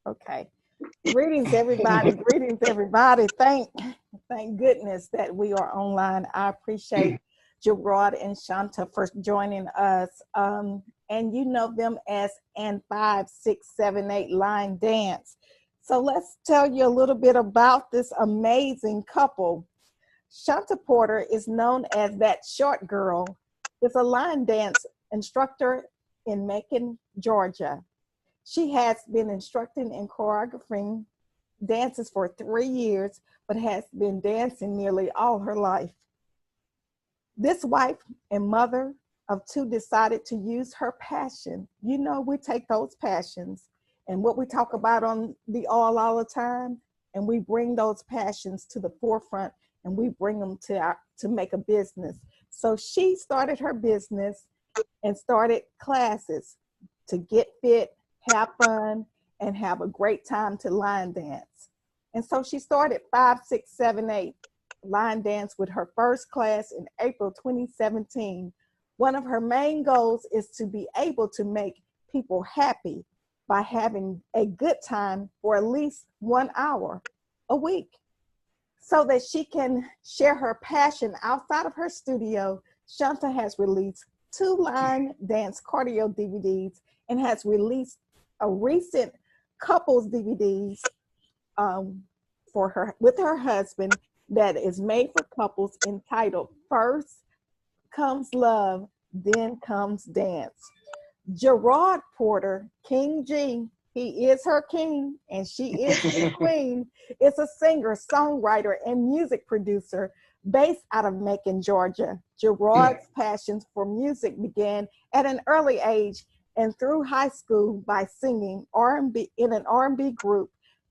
Okay. Greetings, everybody. Greetings, everybody. Thank goodness that we are online. I appreciate Gerard and Shanta for joining us. And you know them as and 5678 Line Dance. So let's tell you a little bit about this amazing couple. Shanta Porter is known as that short girl. Is a line dance instructor in Macon, Georgia. She has been instructing and choreographing dances for 3 years, but has been dancing nearly all her life. This wife and mother of two decided to use her passion. You know, we take those passions and what we talk about on the all the time, and we bring those passions to the forefront and we bring them to make a business. So she started her business and started classes to get fit, have fun, and have a great time to line dance. And so she started 5678 Line Dance with her first class in April 2017. One of her main goals is to be able to make people happy by having a good time for at least 1 hour a week so that she can share her passion outside of her studio. Shanta has released 2 line dance cardio DVDs and has released a recent couples DVDs for her with her husband that is made for couples, entitled First Comes Love, Then Comes Dance. Gerard Porter, King G, he is her king and she is his queen, is a singer, songwriter, and music producer based out of Macon, Georgia. Gerard's passions for music began at an early age and through high school by singing R&B in an R&B group,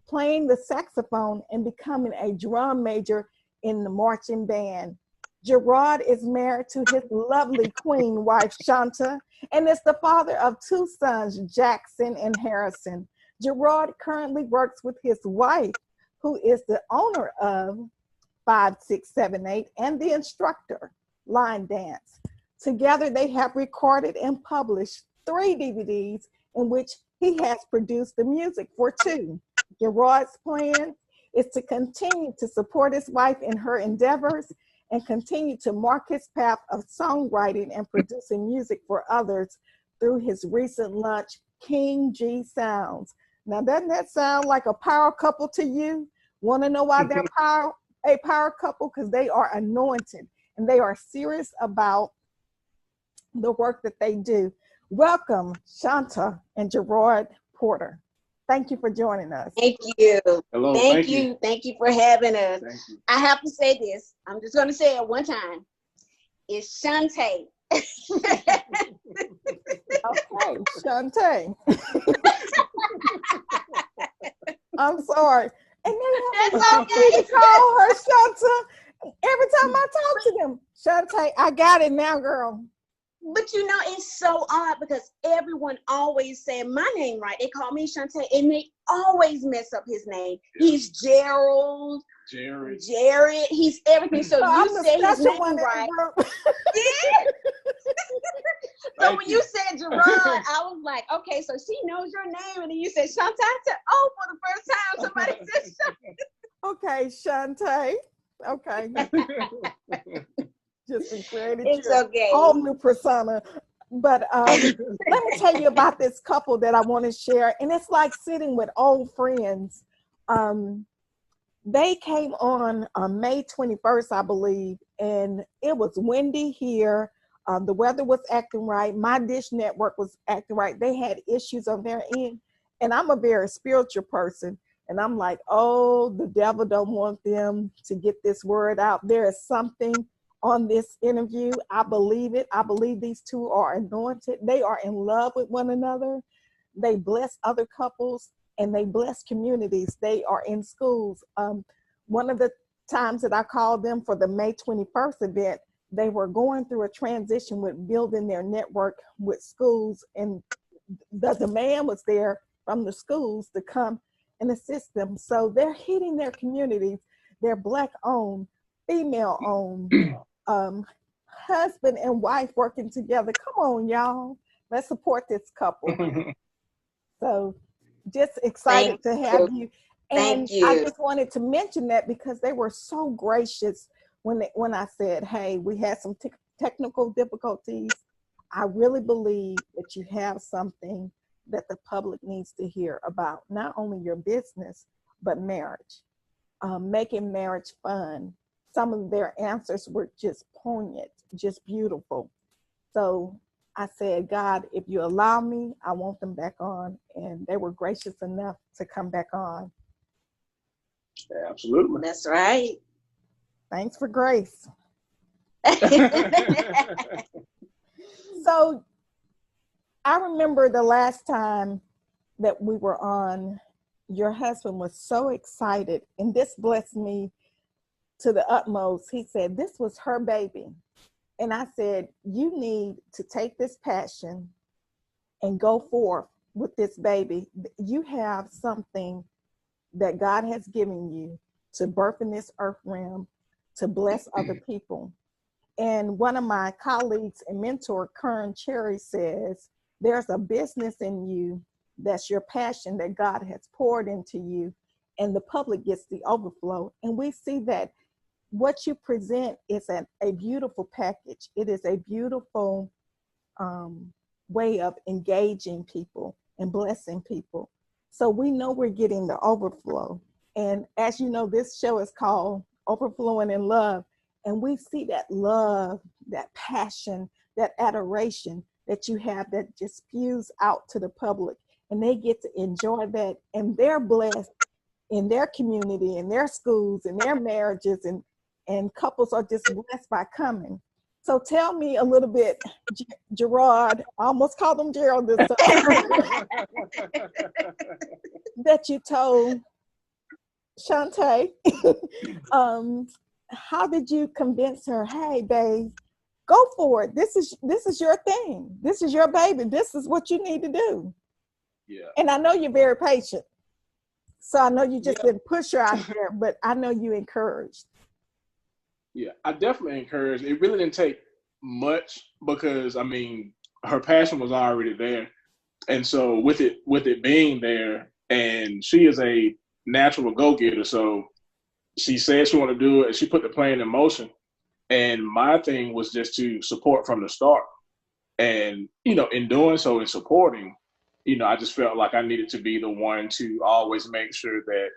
playing the saxophone, and becoming a drum major in the marching band. Gerard is married to his lovely queen wife, Shanta, and is the father of 2 sons, Jackson and Harrison. Gerard currently works with his wife, who is the owner of 5678 and the instructor, Line Dance. Together, they have recorded and published 3 DVDs in which he has produced the music for 2. Gerard's plan is to continue to support his wife in her endeavors and continue to mark his path of songwriting and producing music for others through his recent launch, King G Sounds. Now, doesn't that sound like a power couple to you? Want to know why they're a power couple? Because they are anointed and they are serious about the work that they do. Welcome, Shanta and Gerard Porter. Thank you for joining us. Thank you. Hello. Thank you. Thank you for having us. Thank you. I have to say this. I'm just going to say it one time. It's Shantae. Okay, Shantae. I'm sorry. And they call her Shanta every time I talk to them. Shantae, I got it now, girl. But you know, it's so odd because everyone always say my name right. They call me Shantae and they always mess up his name. He's Gerald. Jared. He's everything. So you say his name right. Yeah. So when you said Gerard, I was like, okay, so she knows your name. And then you said Shantae. I said, oh, for the first time somebody said Shantae. Okay, Shantae. Okay. Just created it's okay. Whole new persona. But let me tell you about this couple that I want to share. And it's like sitting with old friends. They came on May 21st, I believe, and it was windy here. The weather was acting right. My Dish Network was acting right. They had issues on their end. And I'm a very spiritual person. And I'm like, oh, the devil don't want them to get this word out. There is something on this interview. I believe it. I believe these two are anointed. They are in love with one another. They bless other couples and they bless communities. They are in schools. One of the times that I called them for the May 21st event, they were going through a transition with building their network with schools, and the demand was there from the schools to come and assist them. So they're hitting their communities. They're Black owned, female owned, husband and wife working together. Come on, y'all. Let's support this couple. So just excited to have you. And Thank you. I just wanted to mention that because they were so gracious when I said, hey, we had some technical difficulties. I really believe that you have something that the public needs to hear about, not only your business, but marriage, making marriage fun. Some of their answers were just poignant, just beautiful. So I said, God, if you allow me, I want them back on. And they were gracious enough to come back on. Absolutely. That's right. Thanks for grace. So I remember the last time that we were on, your husband was so excited, and this blessed me to the utmost. He said, this was her baby. And I said, you need to take this passion and go forth with this baby. You have something that God has given you to birth in this earth realm, to bless other people. And one of my colleagues and mentor, Currie, says, there's a business in you that's your passion that God has poured into you, and the public gets the overflow. And we see that what you present is a beautiful package. It is a beautiful way of engaging people and blessing people. So we know we're getting the overflow. And as you know, this show is called Overflowing in Love. And we see that love, that passion, that adoration that you have that just spews out to the public. And they get to enjoy that. And they're blessed in their community, in their schools, in their marriages, and couples are just blessed by coming. So tell me a little bit, Gerard, I almost called him Gerald this time, that you told Shantae, how did you convince her, hey, babe, go for it. This is your thing. This is your baby. This is what you need to do. Yeah. And I know you're very patient. So I know you just didn't push her out there, but I know you encouraged. Yeah, I definitely encouraged. It really didn't take much because, I mean, her passion was already there. And so with it being there, and she is a natural go-getter, so she said she wanted to do it, and she put the plan in motion. And my thing was just to support from the start. And, in doing so and supporting, I just felt like I needed to be the one to always make sure that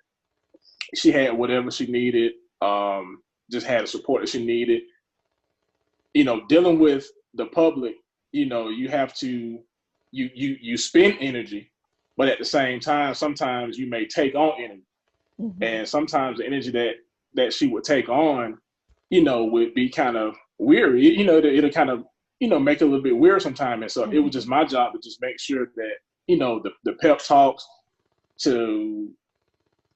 she had whatever she needed, just had the support that she needed. Dealing with the public, you have to, you spend energy, but at the same time, sometimes you may take on energy. Mm-hmm. And sometimes the energy that she would take on, would be kind of weary, it'll kind of, make it a little bit weird sometimes. And so it was just my job to just make sure that, the pep talks to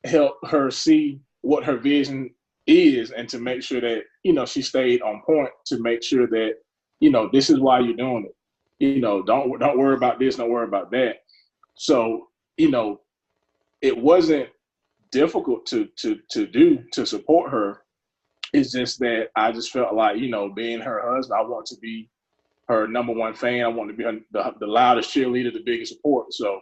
help her see what her vision is, and to make sure that, she stayed on point, to make sure that, this is why you're doing it. Don't worry about this, don't worry about that. So, it wasn't difficult to do to support her. It's just that I just felt like, being her husband, I want to be her number one fan. I want to be the loudest cheerleader, the biggest support. So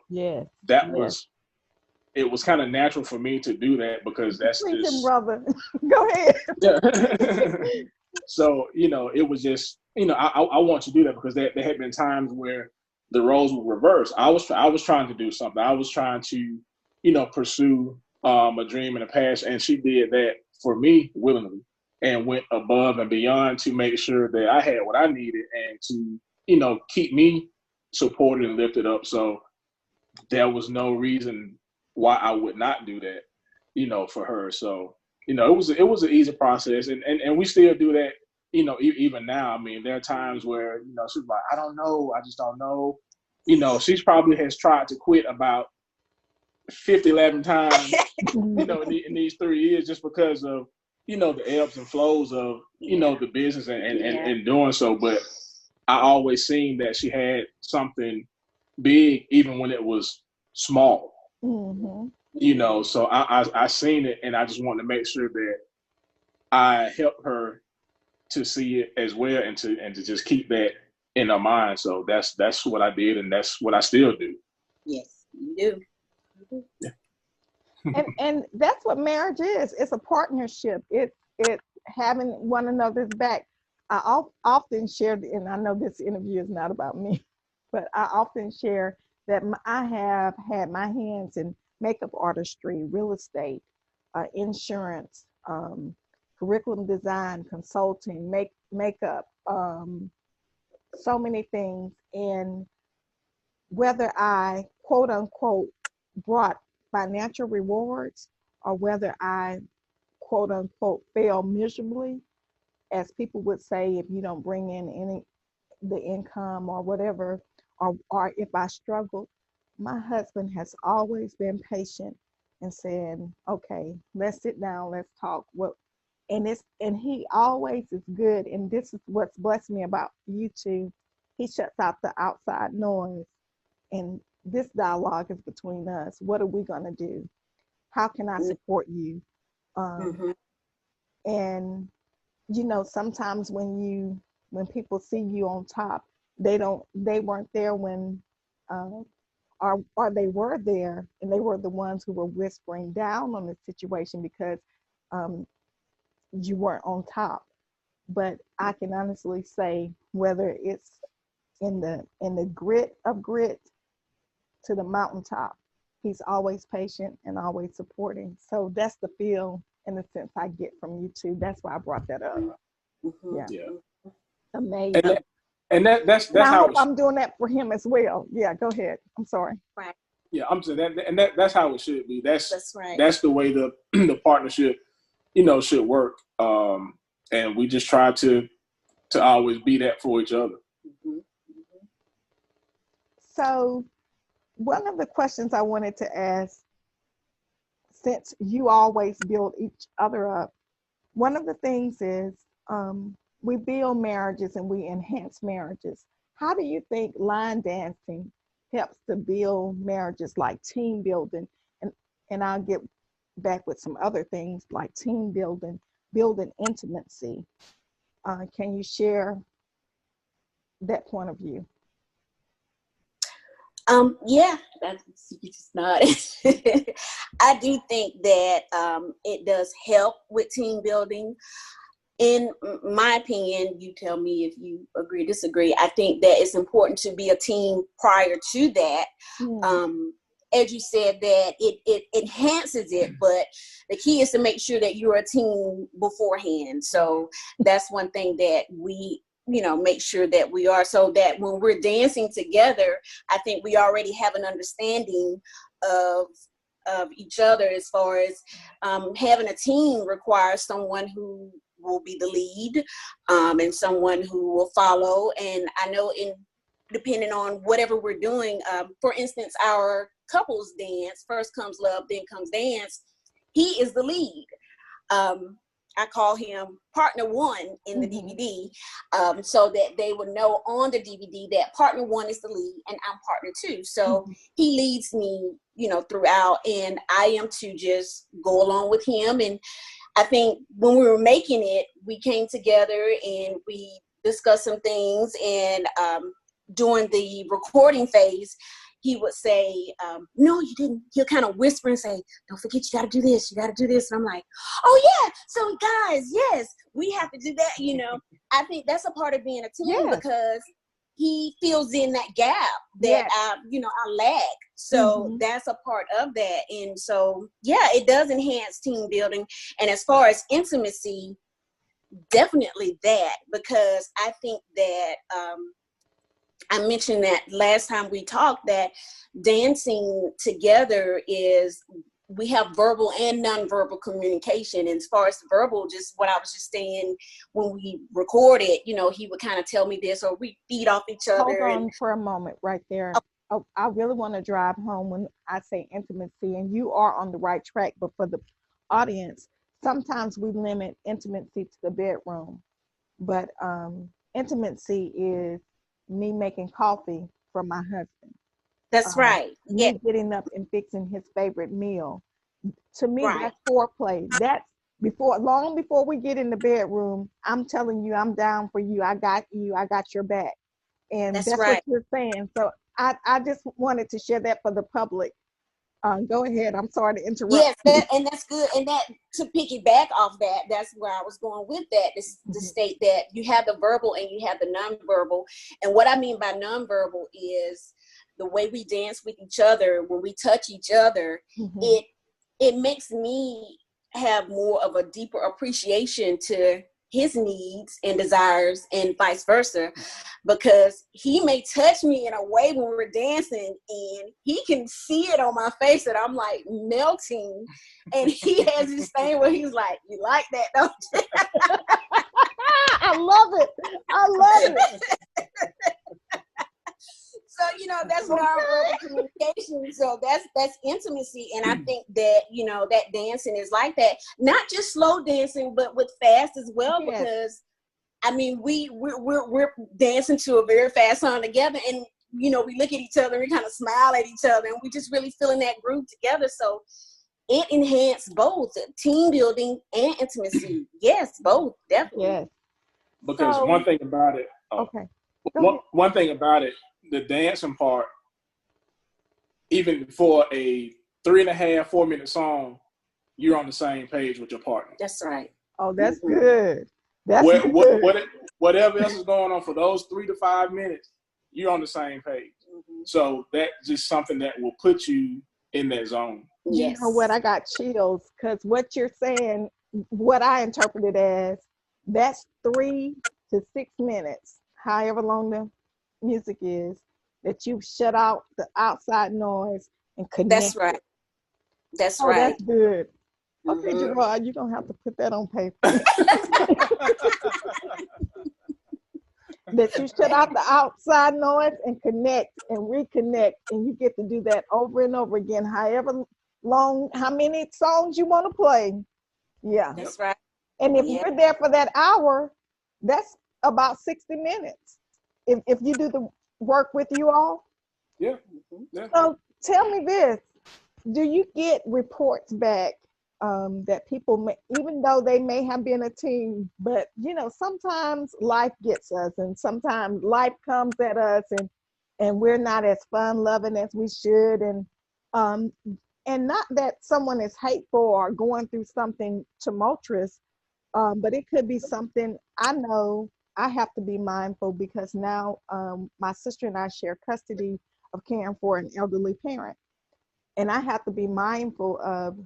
it was kind of natural for me to do that, because that's just brother. Go ahead. Yeah. So, it was just, I want to do that because there had been times where the roles were reversed. I was trying to do something. I was trying to, pursue a dream and a passion, and she did that for me willingly and went above and beyond to make sure that I had what I needed and to, keep me supported and lifted up. So there was no reason why I would not do that, for her. So, it was an easy process, and we still do that, even now. I mean, there are times where, she's like, I don't know, I just don't know. She's probably has tried to quit about 11 times, in these 3 years, just because of, the ebbs and flows of, the business and doing so. But I always seen that she had something big, even when it was small. Mm-hmm. So I seen it, and I just wanted to make sure that I helped her to see it as well, and to just keep that in her mind. So that's what I did, and that's what I still do. Yes, you do. And that's what marriage is. It's a partnership. It's having one another's back. Often share, and I know this interview is not about me, but I often share that I have had my hands in makeup artistry, real estate, insurance, curriculum design, consulting, makeup, so many things. And whether I quote unquote brought financial rewards or whether I quote unquote fail miserably, as people would say, if you don't bring in any the income or whatever, or if I struggled, my husband has always been patient and saying, okay, let's sit down, let's talk. What and he always is good. And this is what's blessed me about you two. He shuts out the outside noise. And this dialogue is between us. What are we going to do? How can I support you? And sometimes when people see you on top, they weren't there when or they were there, and they were the ones who were whispering down on the situation because you weren't on top. But I can honestly say, whether it's in the grit of grit to the mountaintop, he's always patient and always supporting. So that's the feel in the sense I get from you two. That's why I brought that up. Yeah. Amazing. And that's I how hope I'm doing that for him as well. Yeah, go ahead. I'm sorry. Right. Yeah, I'm saying that's how it should be. That's right. That's the way the partnership, should work. And we just try to always be that for each other. So one of the questions I wanted to ask, since you always build each other up, one of the things is we build marriages and we enhance marriages. How do you think line dancing helps to build marriages, like team building? And I'll get back with some other things like team building intimacy. Can you share that point of view? Yeah, that's just not. I do think that it does help with team building. In my opinion, you tell me if you agree, disagree. I think that it's important to be a team prior to that. As you said, that it enhances it, but the key is to make sure that you're a team beforehand. So that's one thing that we make sure that we are, so that when we're dancing together, I think we already have an understanding of each other. As far as having a team requires someone who will be the lead, and someone who will follow. And I know depending on whatever we're doing, for instance, our couples dance, first comes love, then comes dance, he is the lead. I call him partner one in the DVD, so that they would know on the DVD that partner one is the lead and I'm partner two. So he leads me, throughout, and I am to just go along with him. And I think when we were making it, we came together and we discussed some things. And during the recording phase, he would say, no, you didn't. He'll kind of whisper and say, don't forget, you got to do this. You got to do this. And I'm like, oh, yeah. So, guys, yes, we have to do that. I think that's a part of being a team, because he fills in that gap that I lack. So that's a part of that. And so, yeah, it does enhance team building. And as far as intimacy, definitely that, because I think that I mentioned that last time we talked, that dancing together is, we have verbal and nonverbal communication. And as far as verbal, just what I was just saying, when we record it, he would kind of tell me this, or we feed off each other. Hold on for a moment right there. Oh, I really want to drive home when I say intimacy, and you are on the right track. But for the audience, sometimes we limit intimacy to the bedroom, but intimacy is me making coffee for my husband. That's right. Me getting up and fixing his favorite meal. To me, that's foreplay. That's long before we get in the bedroom. I'm telling you, I'm down for you. I got you. I got your back. And that's what you're saying. So I just wanted to share that for the public. Go ahead. I'm sorry to interrupt. Yes, and that's good. And that, to piggyback off that, that's where I was going with that. Is to state that you have the verbal and you have the nonverbal. And what I mean by nonverbal is the way we dance with each other, when we touch each other, it makes me have more of a deeper appreciation to his needs and desires and vice versa, because he may touch me in a way when we're dancing and he can see it on my face that I'm like melting, and he has this thing where he's like, you like that, don't you? I love it. I love it. So, that's nonverbal communication. So that's intimacy. And I think that, that dancing is like that. Not just slow dancing, but with fast as well, because I mean, we're dancing to a very fast song together, and we look at each other and we kind of smile at each other, and we just really feeling that groove together. So it enhanced both team building and intimacy. Yes, both, definitely. Yes. Because one thing about it, one thing about it, the dancing part, even for a 3.5, 4-minute song, you're on the same page with your partner. That's right. Oh, that's good. That's good. Whatever else is going on for those 3 to 5 minutes, you're on the same page. So that's just something that will put you in that zone. Yes. You know what? I got chills, because what you're saying, what I interpreted as, that's 3 to 6 minutes, however long the music is, that you shut out the outside noise and connect. That's right. That's right. That's good. Okay, Gerard, you're gonna have to put that on paper. That you shut out the outside noise and connect and reconnect, and you get to do that over and over again, however long, how many songs you want to play. Yeah, that's right. And if you're there for that hour, that's about 60 minutes. If you do the work with you all. Yeah. So tell me this: do you get reports back that people may, even though they may have been a team, but sometimes life gets us, and sometimes life comes at us, and we're not as fun loving as we should, and not that someone is hateful or going through something tumultuous, but it could be something. I know I have to be mindful, because now my sister and I share custody of caring for an elderly parent. And I have to be mindful of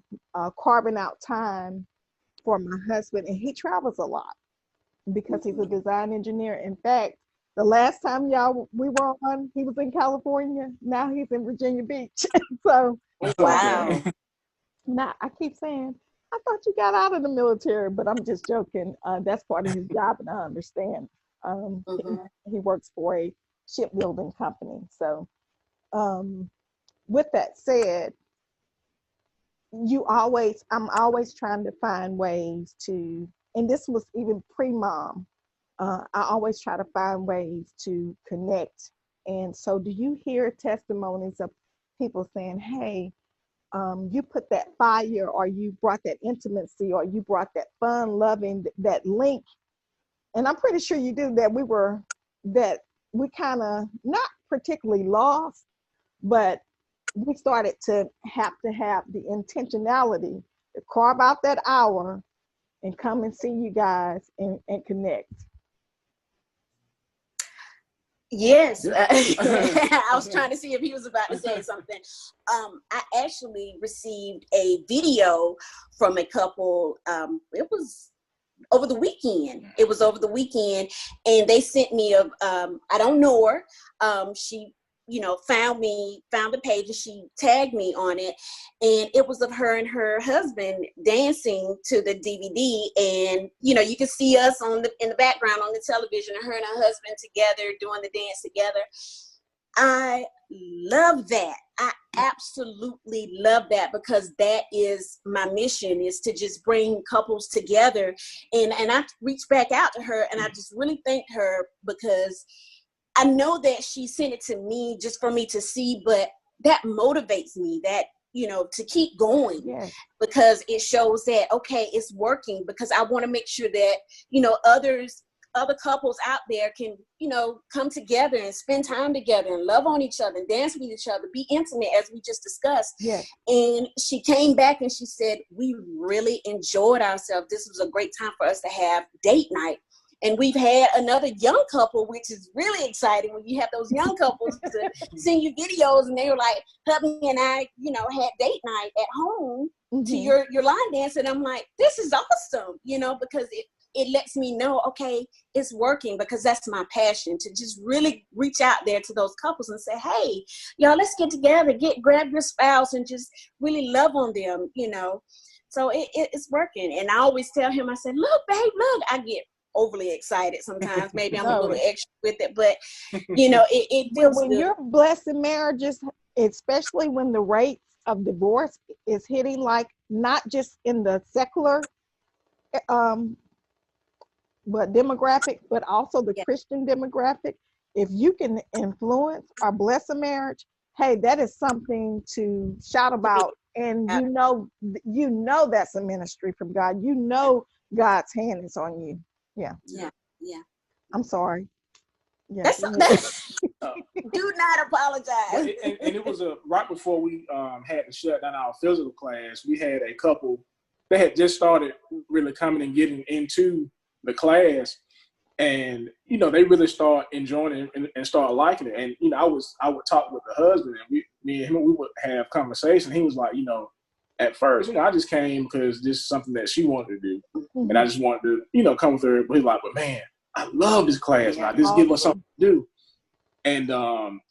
carving out time for my husband. And he travels a lot because he's a design engineer. In fact, the last time we were on, he was in California. Now he's in Virginia Beach. So, wow. Now I keep saying, I thought you got out of the military, but I'm just joking. That's part of his job, and I understand. He works for a shipbuilding company. So, with that said, I'm always trying to find ways to, and this was even pre-mom, I always try to find ways to connect. And so do you hear testimonies of people saying, hey, you put that fire, or you brought that intimacy, or you brought that fun, loving, that link. And I'm pretty sure you do, that we kind of not particularly lost, but we started to have the intentionality to carve out that hour and come and see you guys and connect. Yes. I was trying to see if he was about to say something. I actually received a video from a couple. It was over the weekend. And they sent me I don't know her. She found the page, and she tagged me on it, and it was of her and her husband dancing to the DVD, and you can see us in the background on the television, and her and her husband together doing the dance together. I love that. I absolutely love that, because that is my mission, is to just bring couples together, and I reached back out to her, and I just really thanked her, because I know that she sent it to me just for me to see, but that motivates me, that, to keep going. Yes. Because it shows that, okay, it's working, because I want to make sure that, others other couples out there can, you know, come together and spend time together and love on each other and dance with each other, be intimate as we just discussed. Yeah. And she came back and she said, we really enjoyed ourselves. This was a great time for us to have date night. And we've had another young couple, which is really exciting when you have those young couples to send you videos, and they were like, hubby and I, you know, had date night at home to your line dance. And I'm like, this is awesome, you know, because it lets me know, okay, it's working, because that's my passion, to just really reach out there to those couples and say, hey, y'all, let's get together, grab your spouse and just really love on them, you know. So it's working. And I always tell him, I said, look, babe, look, I get overly excited sometimes. Maybe I'm a little extra with it, but you know, it feels when good. you're blessed in marriages, especially when the rate of divorce is hitting, like not just in the secular but demographic, but also the Christian demographic, if you can influence or bless a marriage, hey, that is something to shout about. And you know that's a ministry from God. You know God's hand is on you. Yeah. I'm sorry. Yeah. Do not apologize. And it was right before we had to shut down our physical class. We had a couple that had just started really coming and getting into the class, and you know, they really start enjoying it and start liking it. And you know, I would talk with the husband, and me and him, we would have conversation. He was like, you know, at first, you know, I just came because this is something that she wanted to do, and I just wanted to, you know, come with her. But he's like, but man, I love this class now. This give us something to do. And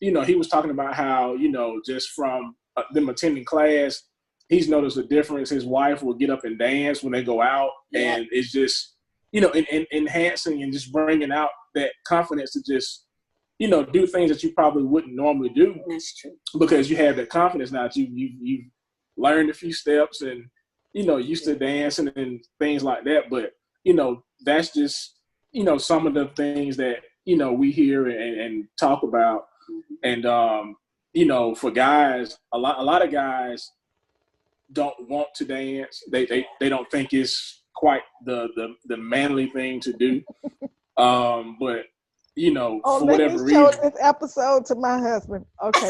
you know, he was talking about how, you know, just from them attending class, he's noticed a difference. His wife will get up and dance when they go out, and it's just, you know, enhancing and just bringing out that confidence to just, you know, do things that you probably wouldn't normally do. That's true. Because you have that confidence now that you've learned a few steps and, you know, used to dancing and things like that. But, you know, that's just, you know, some of the things that, you know, we hear and talk about. And, you know, for guys, a lot of guys don't want to dance. They don't think it's quite the manly thing to do. But you know, for whatever reason. Let me show this episode to my husband. Okay.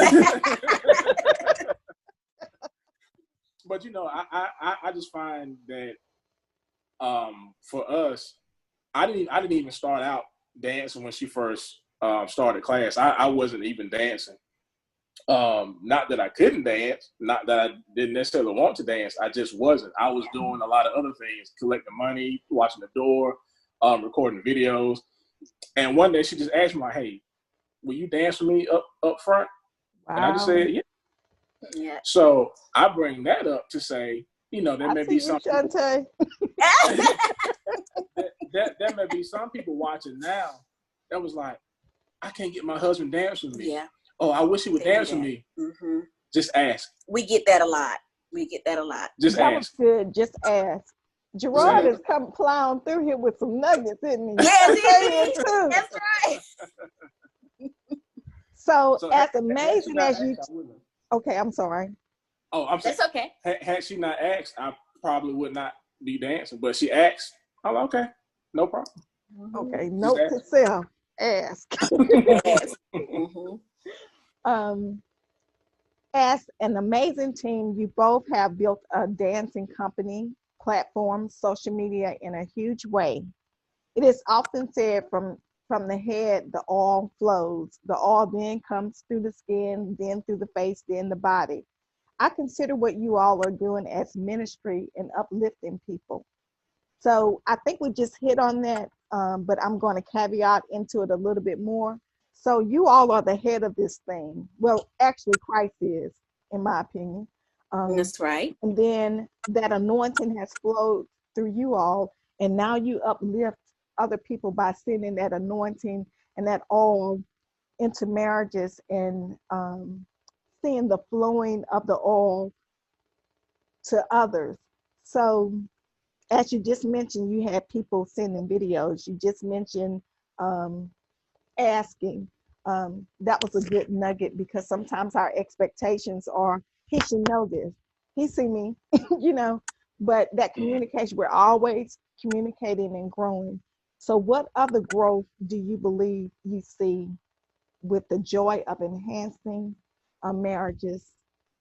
But you know, I just find that for us, I didn't even start out dancing when she first started class. I wasn't even dancing. Not that I couldn't dance, not that I didn't necessarily want to dance. I just wasn't. I was doing a lot of other things, collecting money, watching the door, recording videos. And one day she just asked me, like, hey, will you dance with me up front? Wow. And I just said, yeah. So I bring that up to say, you know, there may be something. There may be some people watching now that was like, I can't get my husband dance with me. Yeah. Oh, I wish he would dance with me. Mm-hmm. Just ask. We get that a lot. Just that ask. Was good. Just ask. Gerard is coming plowing through here with some nuggets, isn't he? Yes, he is. That's right. So as amazing as you. Okay, I'm sorry. Oh, I'm sorry. That's okay. Had she not asked, I probably would not be dancing. But she asked. I'm like, okay, no problem. Okay, note to self. Ask. As an amazing team, you both have built a dancing company, platform, social media in a huge way. It is often said from the head, the oil flows. The oil then comes through the skin, then through the face, then the body. I consider what you all are doing as ministry and uplifting people. So I think we just hit on that, but I'm going to caveat into it a little bit more. So you all are the head of this thing. Well, actually, Christ is, in my opinion. That's right. And then that anointing has flowed through you all, and now you uplift other people by sending that anointing and that oil into marriages and seeing the flowing of the oil to others. So as you just mentioned, you had people sending videos. You just mentioned asking. That was a good nugget, because sometimes our expectations are, he should know this. He see me, you know, but that communication, we're always communicating and growing. So what other growth do you believe you see with the joy of enhancing marriages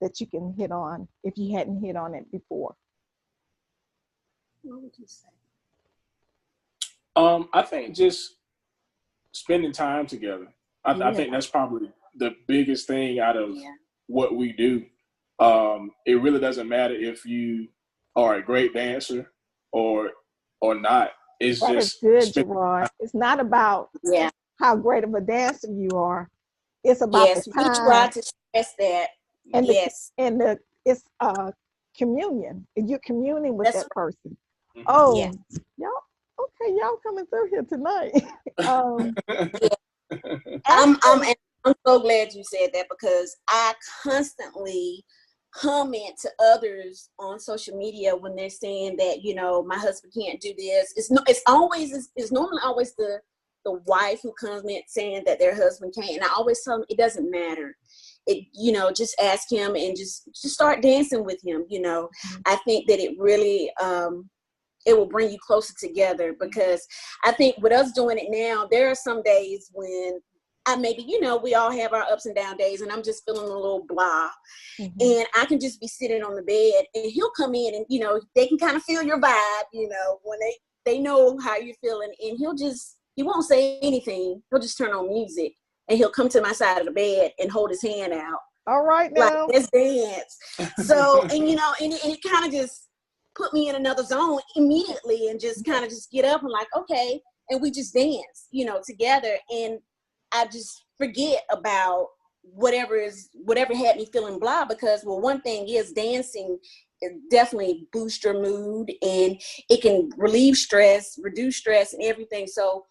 that you can hit on if you hadn't hit on it before? What would you say? I think just spending time together. I think that's probably the biggest thing out of what we do. It really doesn't matter if you are a great dancer or not. It's That is just good, Gerard. It's not about how great of a dancer you are. It's about the We time try to stress that. and the it's communion. And you're communing with that person. Oh, y'all, okay, y'all coming through here tonight. I'm so glad you said that, because I constantly comment to others on social media when they're saying that, you know, my husband can't do this. It's normally always the wife who comments saying that their husband can't. And I always tell them it doesn't matter. It, you know, just ask him and just start dancing with him. You know, I think that it really it will bring you closer together, because I think with us doing it now, there are some days when I maybe, you know, we all have our ups and down days, and I'm just feeling a little blah. And I can just be sitting on the bed, and he'll come in, and, you know, they can kind of feel your vibe, you know, when they know how you're feeling, and he won't say anything. He'll just turn on music, and he'll come to my side of the bed and hold his hand out. All right now. Like, let's dance. So, and, you know, and it kind of just put me in another zone immediately, and just kind of just get up and like, okay. And we just dance, you know, together. And I just forget about whatever had me feeling blah, because, well, one thing is dancing definitely boost your mood, and it can relieve stress, reduce stress and everything. So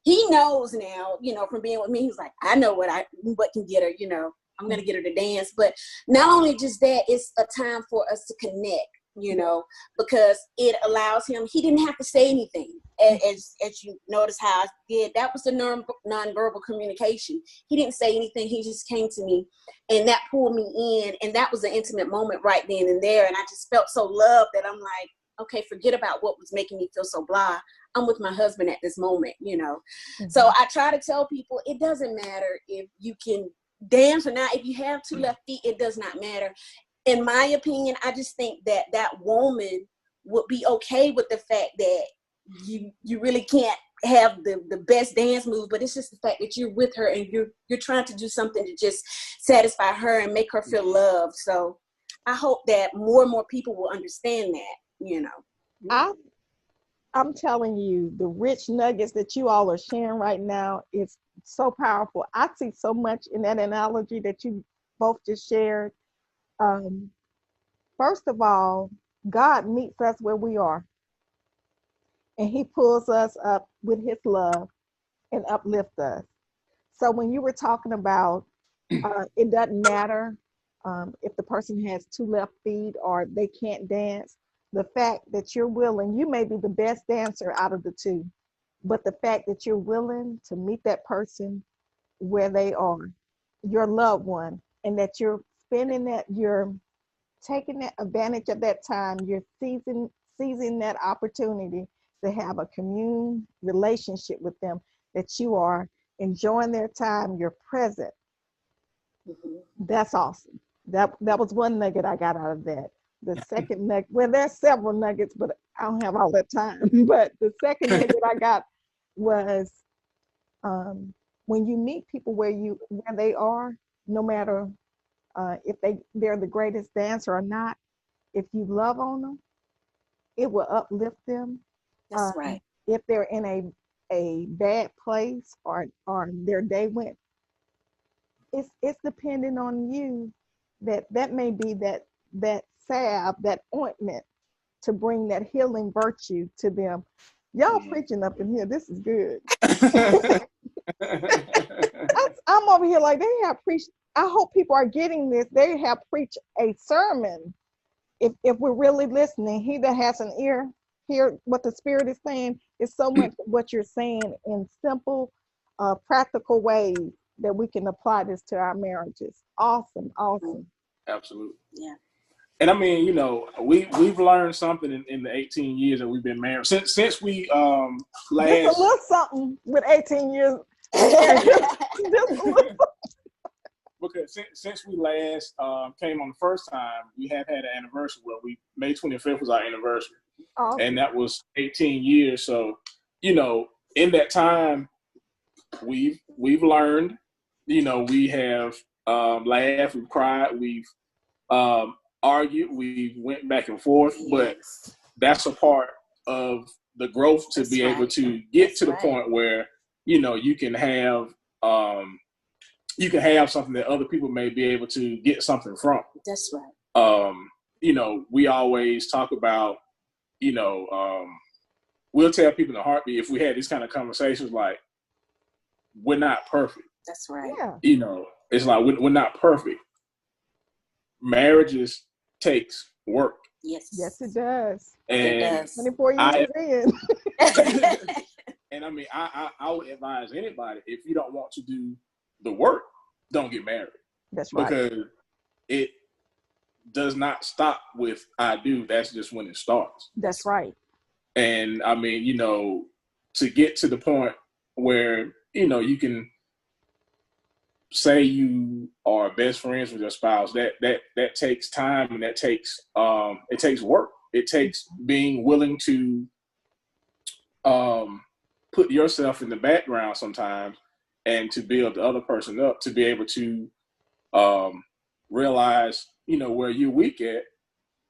he knows now, you know, from being with me, he's like, I know what can get her, you know, I'm going to get her to dance. But not only just that, it's a time for us to connect, you know, because it allows him, he didn't have to say anything. As you notice how I did, that was the nonverbal communication. He didn't say anything. He just came to me, and that pulled me in. And that was an intimate moment right then and there. And I just felt so loved that I'm like, okay, forget about what was making me feel so blah. I'm with my husband at this moment, you know. So I try to tell people, it doesn't matter if you can dance or not. If you have two left feet, it does not matter. In my opinion, I just think that woman would be okay with the fact that you really can't have the best dance move, but it's just the fact that you're with her and you're trying to do something to just satisfy her and make her feel loved. So I hope that more and more people will understand that, you know. I'm telling you, the rich nuggets that you all are sharing right now is so powerful. I see so much in that analogy that you both just shared. First of all, God meets us where we are, and he pulls us up with his love and uplifts us. So when you were talking about it doesn't matter if the person has two left feet or they can't dance, the fact that you're willing, you may be the best dancer out of the two, but the fact that you're willing to meet that person where they are, your loved one, and that you're spending that, you're taking that advantage of that time, you're seizing that opportunity to have a commune relationship with them, that you are enjoying their time, you're present. That's awesome. That was one nugget I got out of that. The second nugget, well, there's several nuggets, but I don't have all that time. But the second nugget I got was when you meet people where they are, no matter if they're the greatest dancer or not, if you love on them, it will uplift them. That's right. If they're in a bad place or their day went, it's dependent on you. That may be that salve, that ointment to bring that healing virtue to them. Y'all preaching up in here. This is good. I'm over here like they have preached. I hope people are getting this. They have preached a sermon. If we're really listening, he that has an ear, hear what the Spirit is saying. Is so much of what you're saying in simple, practical ways that we can apply this to our marriages. Awesome. Absolutely. Yeah. And I mean, you know, we've learned something in the 18 years that we've been married. Since we Just a last little something with 18 years. Just a little. because since we last came on the first time, we have had an anniversary where May 25th was our anniversary, Awesome. and that was 18 years. So, you know, in that time, we've learned. You know, we have laughed, we've cried, we've argued, we went back and forth, but that's a part of the growth to be able to get to the point where, you know, you can have something that other people may be able to get something from. That's right. You know, we always talk about, you know, we'll tell people in a heartbeat if we had these kind of conversations, like, we're not perfect. That's right. Yeah. You know, it's like we're not perfect. Marriages takes work. Yes. Yes, it does. And it does. 24 years in. And I mean, I would advise anybody, if you don't want to do the work, don't get married. That's right. Because it does not stop with I do. That's just when it starts. That's right. And I mean, you know, to get to the point where, you know, you can say you are best friends with your spouse, that takes time, and that takes it takes work. It takes being willing to put yourself in the background sometimes, and to build the other person up, to be able to realize, you know, where you're weak at,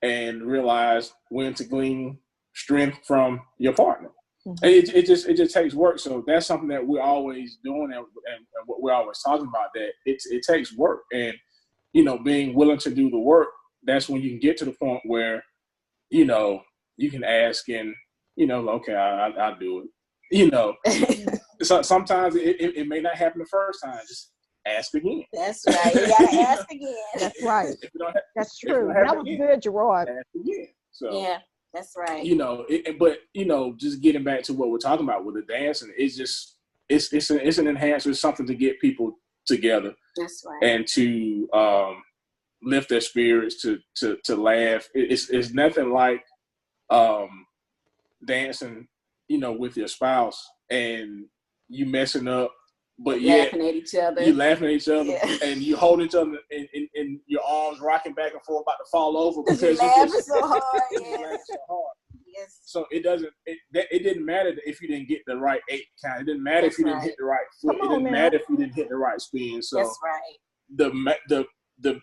and realize when to glean strength from your partner. Mm-hmm. It just takes work. So that's something that we're always doing, and what we're always talking about, that it takes work. And, you know, being willing to do the work, that's when you can get to the point where, you know, you can ask, and, you know, okay, I'll do it. You know, so sometimes it may not happen the first time. Just ask again. That's right. You gotta ask again. That's right. That's true. That was good, Gerard. Ask again. So yeah. That's right. You know, but, you know, just getting back to what we're talking about with the dancing, it's just it's an enhancer, it's something to get people together. That's right. And to lift their spirits, to laugh. It's nothing like dancing, you know, with your spouse and you messing up, but yet laughing at each other. You laughing at each other, yeah. And you hold each other in your arms, rocking back and forth, about to fall over because you're laughing so hard. Laughing so hard. Yes. So it didn't matter if you didn't get the right 8 count. It didn't matter if you didn't hit the right foot. It didn't matter if you didn't hit the right spin. So that's right. The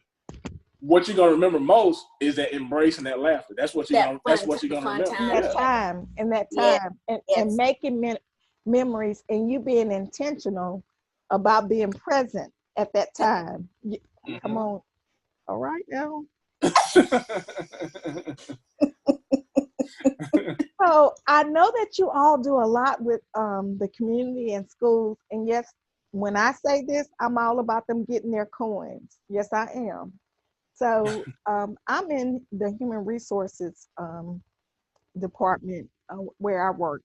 what you're gonna remember most is that embracing that laughter. That's what you're gonna remember. And that time, and making memories, and you being intentional about being present at that time. Mm-hmm. Come on. All right now. So I know that you all do a lot with the community and schools. And yes, when I say this, I'm all about them getting their coins. Yes, I am. So I'm in the human resources department where I work.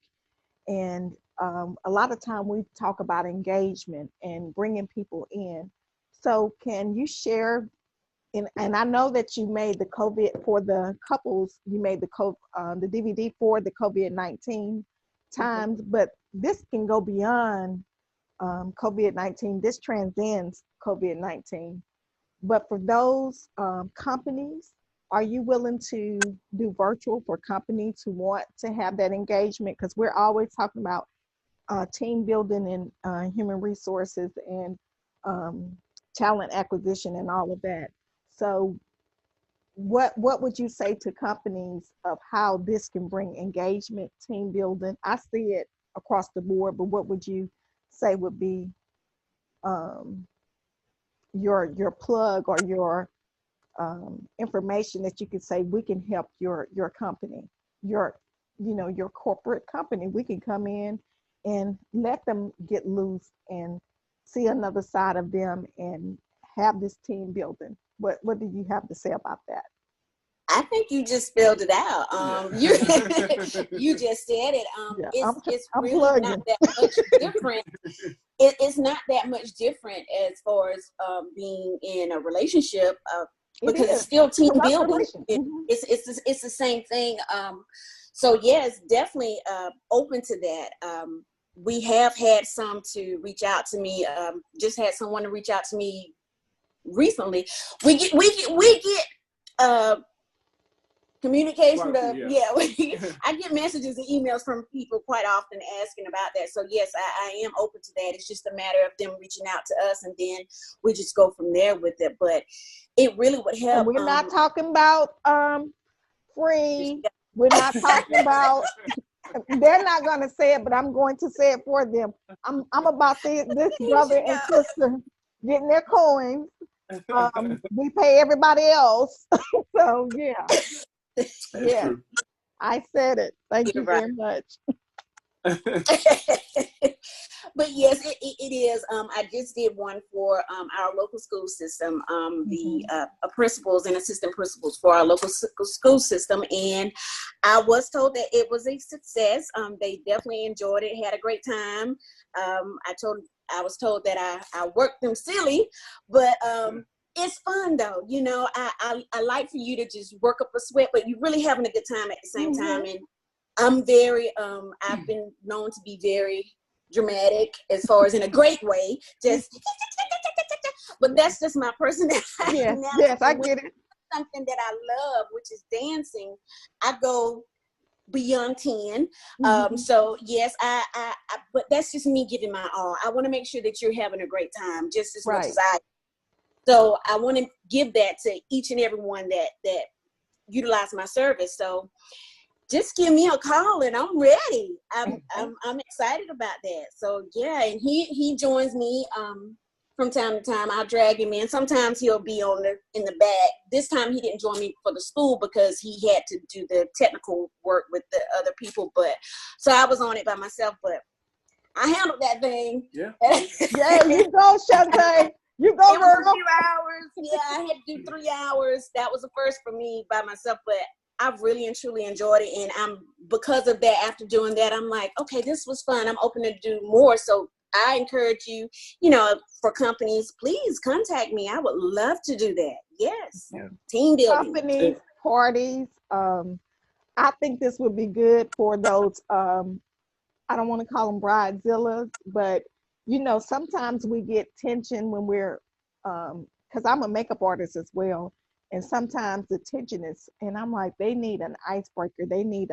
And a lot of time we talk about engagement and bringing people in. So can you share, and I know that you made the COVID for the couples, you made the DVD for the COVID-19 times, but this can go beyond COVID-19. This transcends COVID-19. But for those companies, are you willing to do virtual for companies who want to have that engagement? Because we're always talking about team building and human resources and talent acquisition and all of that. So what would you say to companies of how this can bring engagement, team building? I see it across the board, but what would you say would be your plug or your information that you could say, we can help your company, your corporate company. We can come in and let them get loose and see another side of them and have this team building. What do you have to say about that? I think you just spelled it out. You just said it. It's really plugging. Not that much different. It's not that much different as far as being in a relationship. because it's still team building. Mm-hmm. It's the same thing. So yes, definitely open to that. We have had some to reach out to me. Just had someone to reach out to me recently. We get communication. I get messages and emails from people quite often asking about that. So yes, I am open to that. It's just a matter of them reaching out to us, and then we just go from there with it. But it really would help. And we're not talking about free. We're not talking about. They're not going to say it, but I'm going to say it for them. I'm about this brother and sister getting their coins. We pay everybody else. So yeah. Yeah, I said it. Thank you very much. But yes, it is. I just did one for our local school system, the principals and assistant principals for our local school system, and I was told that it was a success. They definitely enjoyed it, had a great time. I was told that I worked them silly, but it's fun though. You know, I like for you to just work up a sweat, but you're really having a good time at the same time. And I'm very, I've been known to be very dramatic as far as in a great way, just, but that's just my personality. Yes, I get it. Something that I love, which is dancing. I go beyond 10. So yes, I but that's just me giving my all. I want to make sure that you're having a great time just as much as I. So I want to give that to each and every one that utilize my service. So just give me a call and I'm ready. I'm excited about that. So yeah, and he joins me from time to time. I'll drag him in. Sometimes he'll be in the back. This time he didn't join me for the school because he had to do the technical work with the other people. But so I was on it by myself, but I handled that thing. Yeah. Yeah, you go, Shantae. You go, it was a few hours. Yeah, I had to do 3 hours. That was the first for me by myself, but I've really and truly enjoyed it. And because of that, after doing that, I'm like, okay, this was fun. I'm open to do more. So I encourage you, for companies, please contact me. I would love to do that. Yes. Yeah. Team building. Companies, parties. I think this would be good for those, I don't want to call them bridezillas, but sometimes we get tension when we're, because I'm a makeup artist as well. And sometimes the tension is, and I'm like, they need an icebreaker. They need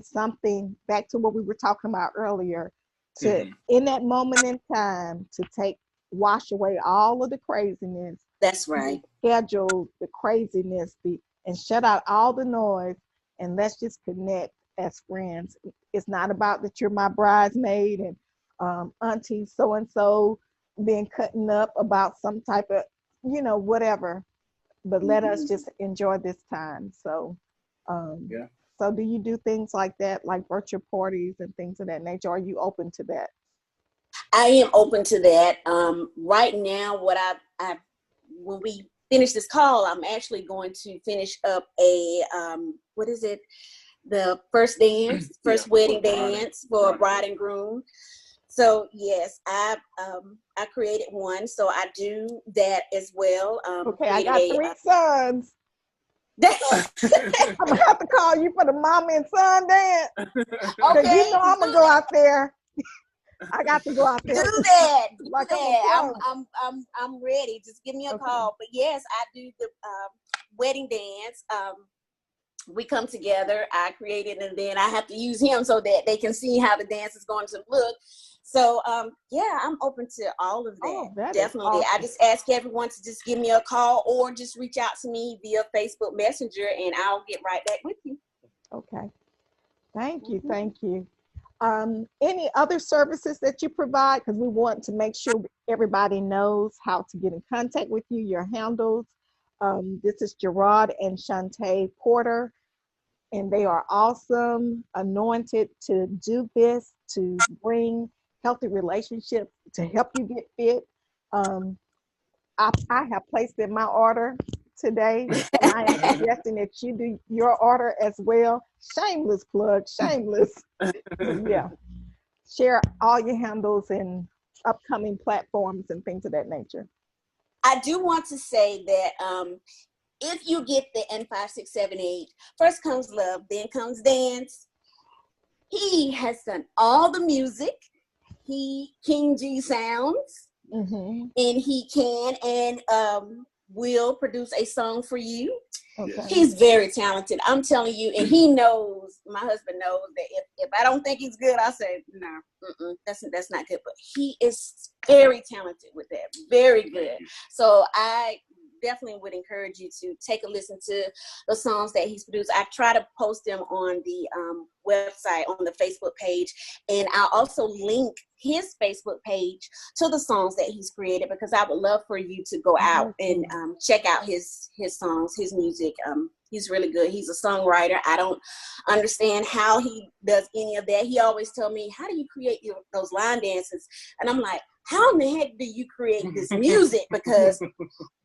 something, back to what we were talking about earlier, to in that moment in time to wash away all of the craziness. That's right. Schedule the craziness, and shut out all the noise, and let's just connect as friends. It's not about that you're my bridesmaid and auntie so and so being cutting up about some type of whatever, but let us just enjoy this time. So so do you do things like that, like virtual parties and things of that nature? Are you open to that? I am open to that. Right now, what when we finish this call, I'm actually going to finish up a what is it, the first wedding dance for a bride and groom. So yes, I created one, so I do that as well. Okay, I got 3 sons. I'm gonna have to call you for the mama and son dance. Okay, I'm gonna go out there. I got to go out there. Do that. I'm ready. Just give me a call. But yes, I do the wedding dance. We come together. I create it, and then I have to use him so that they can see how the dance is going to look. So I'm open to all of that. That definitely. Awesome. I just ask everyone to just give me a call or just reach out to me via Facebook Messenger, and I'll get right back with you. Okay. Thank you. Thank you. Any other services that you provide? Because we want to make sure everybody knows how to get in contact with you, your handles. This is Gerard and Shantae Porter, and they are awesome, anointed to do this, to bring healthy relationships, to help you get fit. I have placed in my order today, and I am suggesting that you do your order as well. Shameless plug, shameless. Yeah. Share all your handles and upcoming platforms and things of that nature. I do want to say that if you get the N5678, first comes love, then comes dance. He has done all the music. King G sounds, and he can and will produce a song for you. Okay. He's very talented. I'm telling you, and he knows. My husband knows that if I don't think he's good, I say no, that's not good. But he is very talented with that, very good. So I definitely would encourage you to take a listen to the songs that he's produced. I try to post them on the website, on the Facebook page, and I'll also link his Facebook page to the songs that he's created, because I would love for you to go out and check out his songs, his music. He's really good. He's a songwriter. I don't understand how he does any of that. He always tell me, how do you create those line dances? And I'm like, how in the heck do you create this music? Because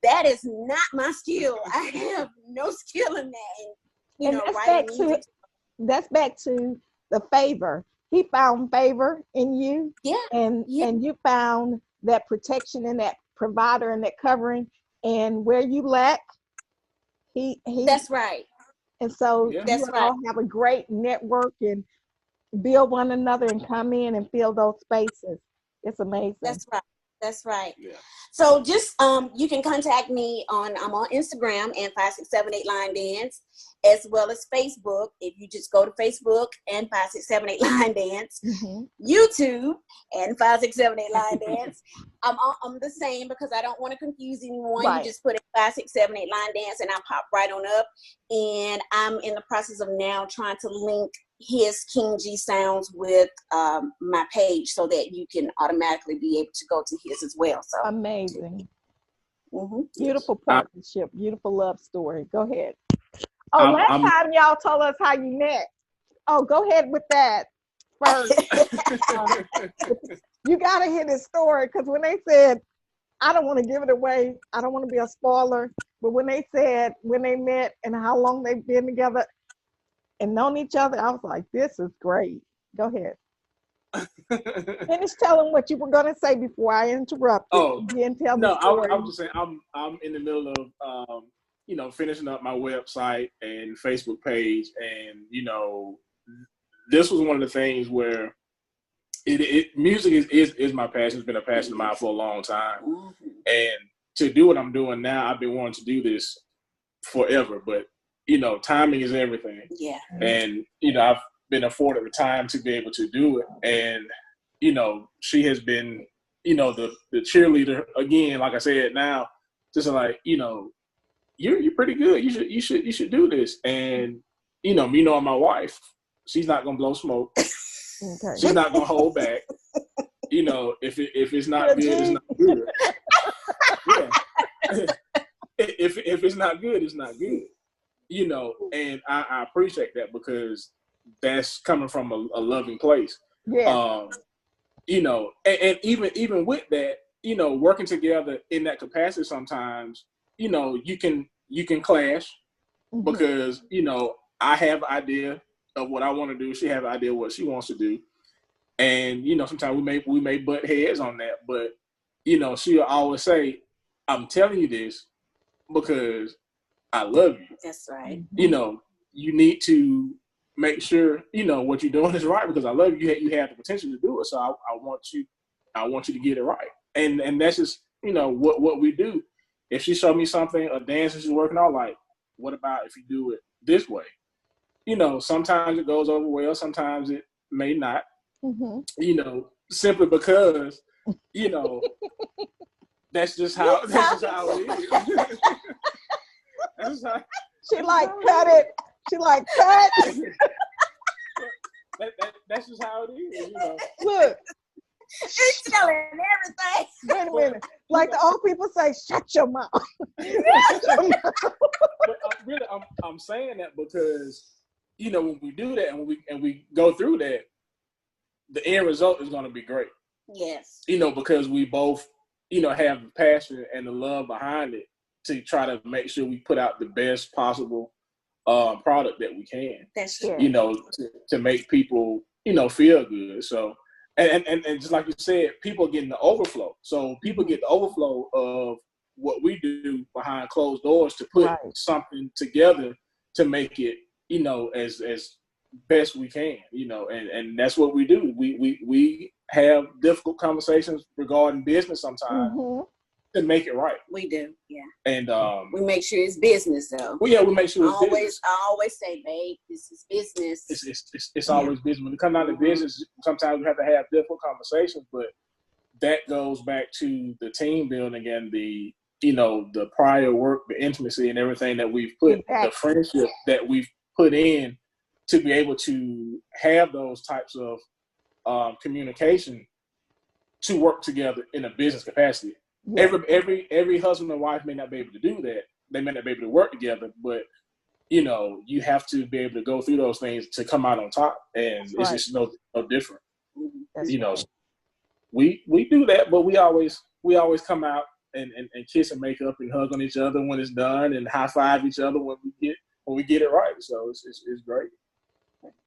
that is not my skill. I have no skill in that. And that's writing music. That's back to the favor. He found favor in you. Yeah. And you found that protection and that provider and that covering. And where you lack, he that's right. And so that's you all have a great network and build one another and come in and fill those spaces. It's amazing. That's right. That's right. Yeah. So just you can contact me I'm on Instagram and 5678 Line Dance, as well as Facebook. If you just go to Facebook and 5678 Line Dance, YouTube and 5678 Line Dance. I'm the same, because I don't want to confuse anyone. Right. You just put in 5678 Line Dance and I'll pop right on up. And I'm in the process of now trying to link his King G sounds with my page, so that you can automatically be able to go to his as well. So amazing. Beautiful partnership, beautiful love story. Go ahead. Last time y'all told us how you met. Go ahead with that first. You gotta hear this story, because when they said, I don't want to give it away, I don't want to be a spoiler, but when they said when they met and how long they've been together and known each other, I was like, this is great. Go ahead. Finish telling what you were going to say before I interrupted. I'm just saying, I'm in the middle of finishing up my website and Facebook page, and this was one of the things where music is my passion. It's been a passion of mine for a long time, and to do what I'm doing now, I've been wanting to do this forever, but timing is everything. Yeah. And, I've been afforded the time to be able to do it. And, she has been, the cheerleader again, like I said, now, just like, you're pretty good. You should do this. And, me knowing my wife, she's not going to blow smoke. Okay. She's not going to hold back. If it's not good, it's not good. Yeah. If it's not good, it's not good. And I appreciate that, because that's coming from a loving place. Yeah. And even with that, working together in that capacity, sometimes, you can clash, because, I have an idea of what I want to do. She have an idea of what she wants to do. And, sometimes we may butt heads on that, but, she'll always say, I'm telling you this because I love you. That's right. You need to make sure, what you're doing is right, because I love you. You have the potential to do it. So I want you to get it right. And that's just, what we do. If she showed me something, a dance that she's working on, like, what about if you do it this way? Sometimes it goes over well, sometimes it may not, simply because, that's just how it is. She like cut it. She like cut. That's just how it is. Look, she's telling everything. Wait a minute. Like the old people say, shut your mouth. But really, I'm saying that because when we do that and we go through that, the end result is going to be great. Yes. Because we both have the passion and the love behind it to try to make sure we put out the best possible product that we can. That's true. To make people feel good. So and just like you said, people getting the overflow. So people get the overflow of what we do behind closed doors to put Right. something together to make it, as best we can, and that's what we do. We have difficult conversations regarding business sometimes to make it right. We do, yeah. And we make sure it's business, though. Well, yeah, we make sure it's business. I always say, babe, this is business. It's always business. When it comes down to business, sometimes we have to have difficult conversations, but that goes back to the team building and the prior work, the intimacy, and everything that we've put, the friendship that we've put in to be able to have those types of communication to work together in a business capacity. Yeah. Every husband and wife may not be able to do that. They may not be able to work together, but you have to be able to go through those things to come out on top, and it's just no different. Right. We do that, but we always come out and kiss and make up and hug on each other when it's done, and high five each other when we get it right. So it's great.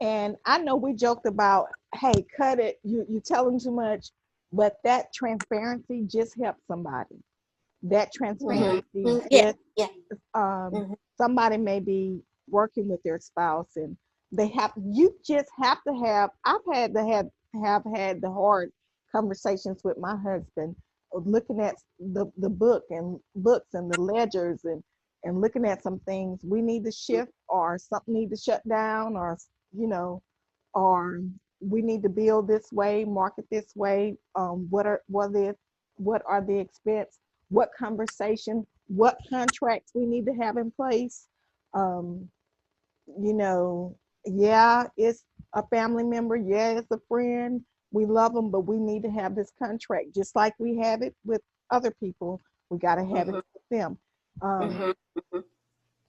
And I know we joked about, hey, cut it, you telling too much, but that transparency just helps somebody. That transparency, somebody may be working with their spouse, and you just have to have. I've had to have had the hard conversations with my husband, looking at the books and the ledgers and looking at some things we need to shift, or something need to shut down, or or we need to build this way, market this way. What are the expense? What conversation? What contracts we need to have in place? It's a family member. Yeah, it's a friend. We love them, but we need to have this contract just like we have it with other people. We got to have it with them.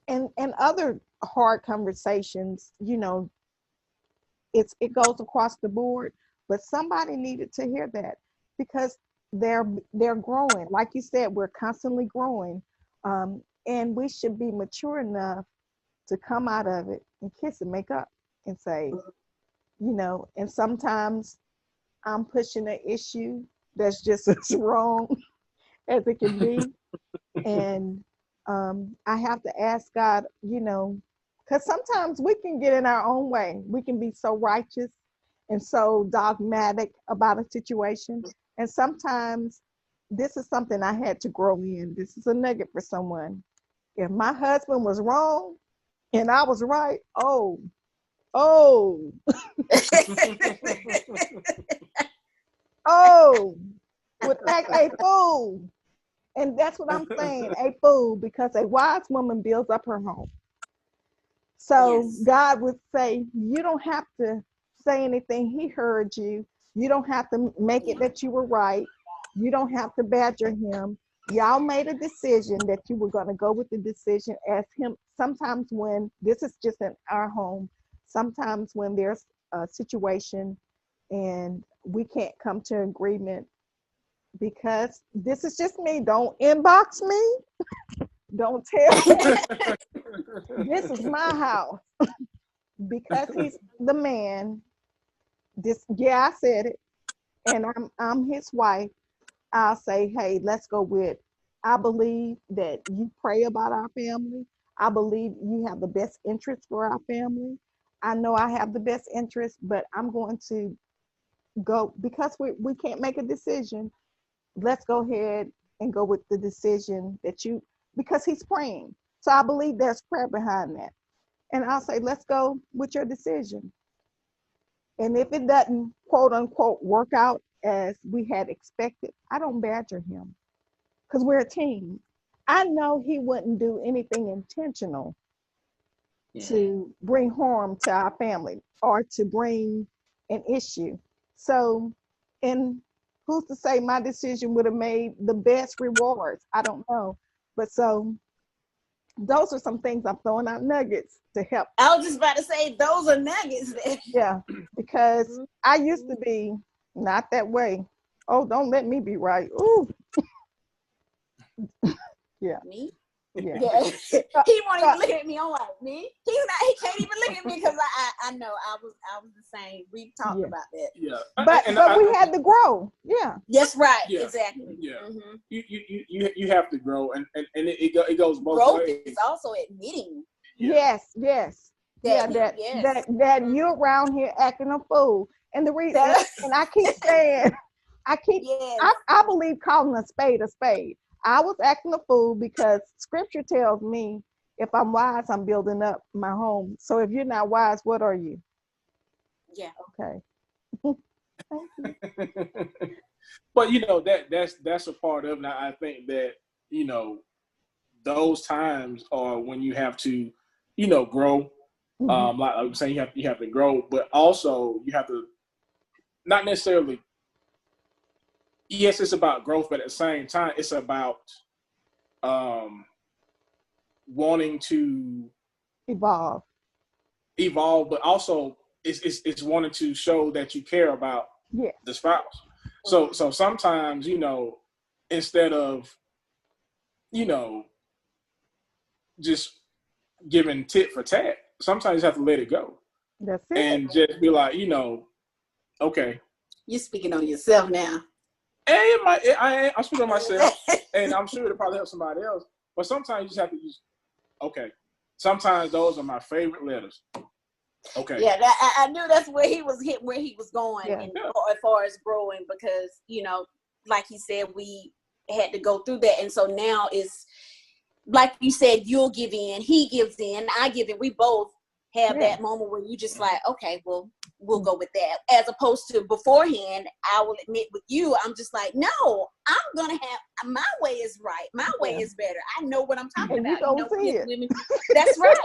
And other hard conversations, it goes across the board, but somebody needed to hear that, because they're growing. Like you said, we're constantly growing, and we should be mature enough to come out of it and kiss and make up and say, and sometimes I'm pushing an issue that's just as wrong as it can be. And I have to ask God, because sometimes we can get in our own way. We can be so righteous and so dogmatic about a situation. And sometimes this is something I had to grow in. This is a nugget for someone. If my husband was wrong and I was right, oh. Would act a fool. And that's what I'm saying, a fool, because a wise woman builds up her home. So God would say, you don't have to say anything. He heard you. You don't have to make it that you were right. You don't have to badger him. Y'all made a decision that you were going to go with the decision. Ask him. Sometimes when, this is just in our home, sometimes when there's a situation and we can't come to agreement, because this is just me. Don't inbox me. Don't tell me. This is my house. Because he's the man. I said it. And I'm his wife. I'll say, hey, let's go with, I believe that you pray about our family. I believe you have the best interest for our family. I know I have the best interest, but I'm going to go, because we can't make a decision. Let's go ahead and go with the decision because he's praying. So I believe there's prayer behind that. And I'll say, let's go with your decision. And if it doesn't, quote unquote, work out as we had expected, I don't badger him, because we're a team. I know he wouldn't do anything intentional to bring harm to our family or to bring an issue. So, and who's to say my decision would have made the best rewards? I don't know. But so those are some things I'm throwing out, nuggets to help. I was just about to say, those are nuggets. Yeah, because I used to be not that way. Oh, don't let me be right. Ooh. Yeah. Me? Yeah. Yeah, he won't even look at me. I'm like, me? He can't even look at me because I know I was the same. We talked about that. Yeah, But we had to grow. Yeah. Yes, right. Yeah. Exactly. Yeah, Mm-hmm. you have to grow, and it goes both Growth ways. is also admitting. Yeah. Yes. That, That you're around here acting a fool, and the reason, and I keep saying, yes. I believe calling a spade a spade. I was acting a fool because Scripture tells me if I'm wise, I'm building up my home. So if you're not wise, what are you? Yeah. Okay. Thank you. But that's a part of it. I think that those times are when you have to grow. Mhm. Like I'm saying, you have to grow, but also you have to not necessarily. Yes, it's about growth, but at the same time, it's about wanting to Evolve. evolve, but also it's wanting to show that you care about Yeah. the spouse. So sometimes instead of just giving tit for tat, sometimes you have to let it go That's it. and just be like, okay. You're speaking on yourself now. And I'm speaking on myself, and I'm sure it'll probably help somebody else. But sometimes you just have to use, okay. Sometimes those are my favorite letters. Okay. Yeah, I knew that's where he was going, Yeah. and as far as growing, because like he said, we had to go through that, and so now it's like you said, you'll give in, he gives in, I give in. We both have that moment where you just like, okay, well, we'll go with that. As opposed to beforehand, I will admit with you, I'm just like, no, I'm gonna have my way is right, my way is better. I know what I'm talking about. Women. That's right.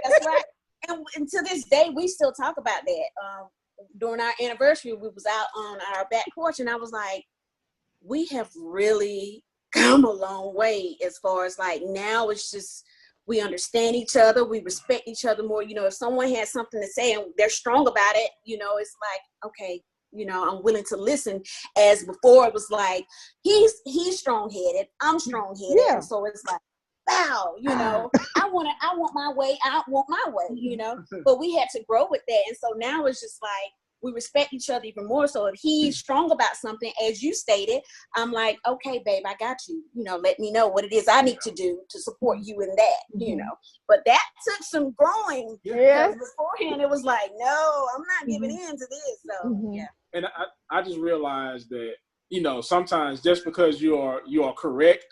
That's right. And to this day, we still talk about that. During our anniversary, we was out on our back porch, and I was like, we have really come a long way as far as like now it's just we understand each other, we respect each other more. If someone has something to say and they're strong about it, it's like, okay, I'm willing to listen. As before, it was like he's strong-headed, I'm strong-headed, and so it's like, wow, I want my way, I want my way, but we had to grow with that. And so now it's just like we respect each other even more. So if he's strong about something, as you stated, I'm like, okay, babe, I got you. Let me know what it is I need to do to support you in that, But that took some growing. Yes. Beforehand, it was like, no, I'm not giving in to this. So, yeah. And I just realized that, sometimes just because you are correct.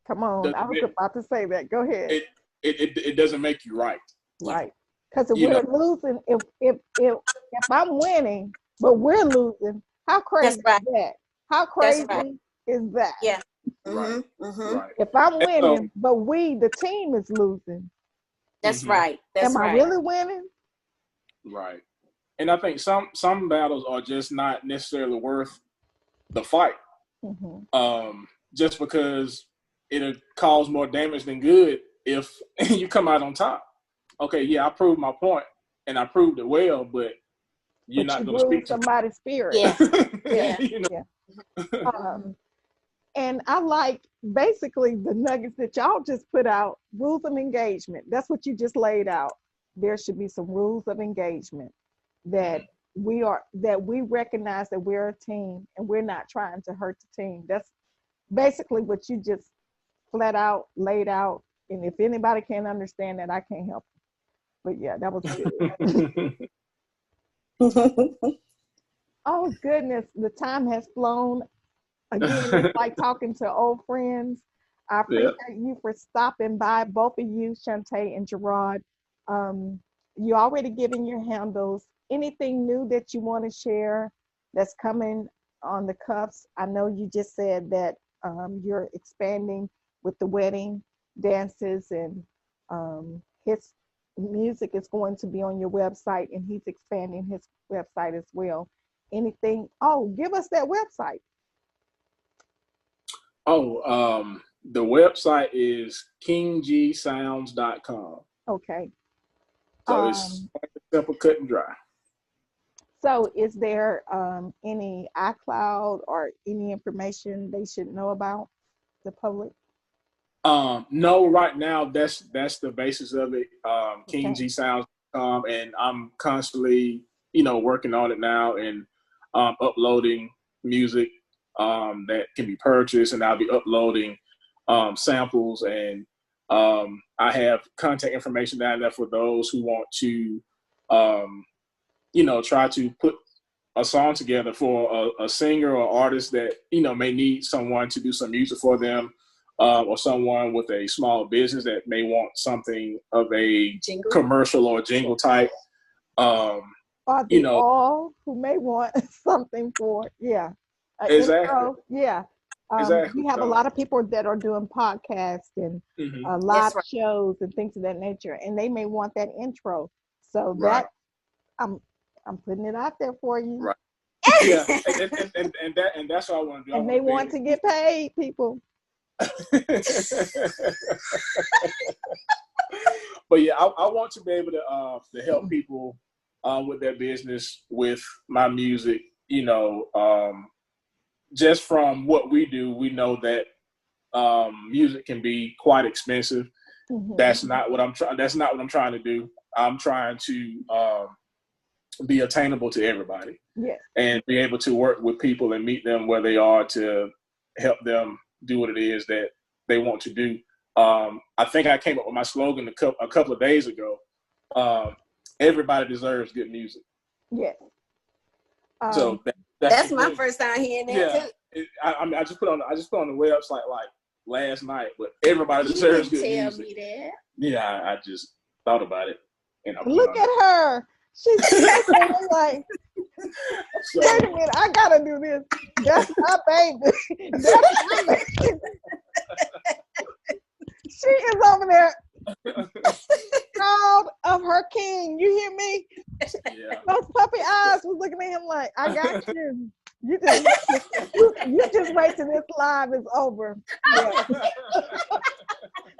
Come on, I was about to say that. Go ahead. It doesn't make you right. Right. Because if we're losing, if I'm winning, but we're losing, how crazy is that? How crazy is that? Yeah. Right. Mm-hmm. Right. If I'm winning, but the team is losing. That's right. That's Am I really winning? Right. And I think some battles are just not necessarily worth the fight. Just because it'll cause more damage than good if you come out on top. Okay, yeah, I proved my point, and I proved it well, but you're not going to speak to somebody's spirit. Yeah. And I like basically the nuggets that y'all just put out. Rules of engagement. That's what you just laid out. There should be some rules of engagement that we recognize that we're a team and we're not trying to hurt the team. That's basically what you just flat out laid out. And if anybody can't understand that, I can't help them. But yeah, that was good. Oh goodness, the time has flown. Again, it's like talking to old friends. I appreciate you for stopping by, both of you, Shantae and Gerard. You already given your handles. Anything new that you want to share that's coming on the cuffs? I know you just said that you're expanding with the wedding dances, and his music is going to be on your website, and he's expanding his website as well. Anything? Oh, give us that website. The website is kingsounds.com. Okay. So it's simple, cut and dry. So is there any iCloud or any information they should know about, the public? No, right now that's the basis of it. King G Sounds, and I'm constantly, working on it now and uploading music that can be purchased, and I'll be uploading samples, and I have contact information down there for those who want to, try to put a song together for a singer or artist that may need someone to do some music for them, or someone with a small business that may want something of a jingle, commercial or jingle type. Or all who may want something for exactly. Intro. Yeah. Exactly. We have a lot of people that are doing podcasts and live shows and things of that nature, and they may want that intro. So that I'm putting it out there for you. Right. Yeah, and that's what I want to do. And they want to get paid, people. But yeah, I want to be able to help people with their business, with my music. Just from what we do, we know that music can be quite expensive. Mm-hmm. That's not what I'm trying. That's not what I'm trying to do. I'm trying to be attainable to everybody, and be able to work with people and meet them where they are to help them do what it is that they want to do. I think I came up with my slogan a couple of days ago. Everybody deserves good music. Yes. So that's my first time hearing that too. I just put on the website like last night, but everybody deserves good music. Me that. Yeah, I just thought about it. And look at her. She's like, wait a minute, I gotta do this. That's my baby. That's my baby. She is over there proud of her king. You hear me? Yeah. Those puppy eyes was looking at him like, I got you. You just wait till this live is over. Yeah.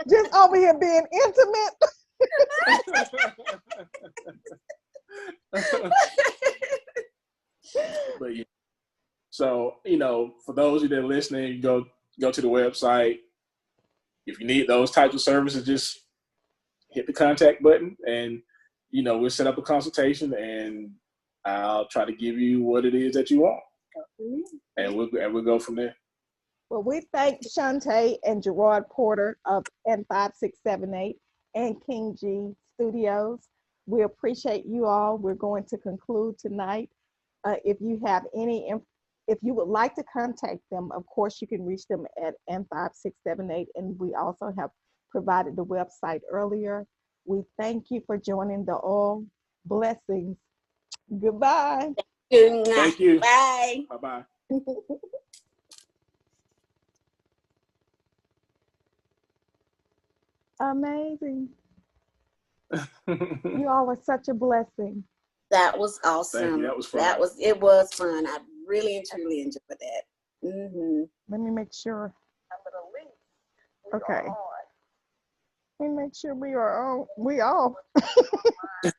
Just over here being intimate. But yeah. So, for those of you that are listening, go to the website. If you need those types of services, just hit the contact button, and we'll set up a consultation, and I'll try to give you what it is that you want, and we'll go from there. Well, we thank Shantae and Gerard Porter of N5678 and King G Studios. We appreciate you all. We're going to conclude tonight. If you would like to contact them, of course, you can reach them at N5678, and we also have provided the website earlier. We thank you for joining the All. Blessings. Goodbye. Thank you. Bye. Bye-bye. Amazing. You all are such a blessing. That was awesome. Thank you. That was fun. It was fun. I really and truly enjoyed that. Mm-hmm. Let me make sure. Okay. Let me make sure we are on. We all.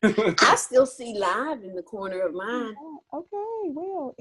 I still see live in the corner of mine. Okay, well.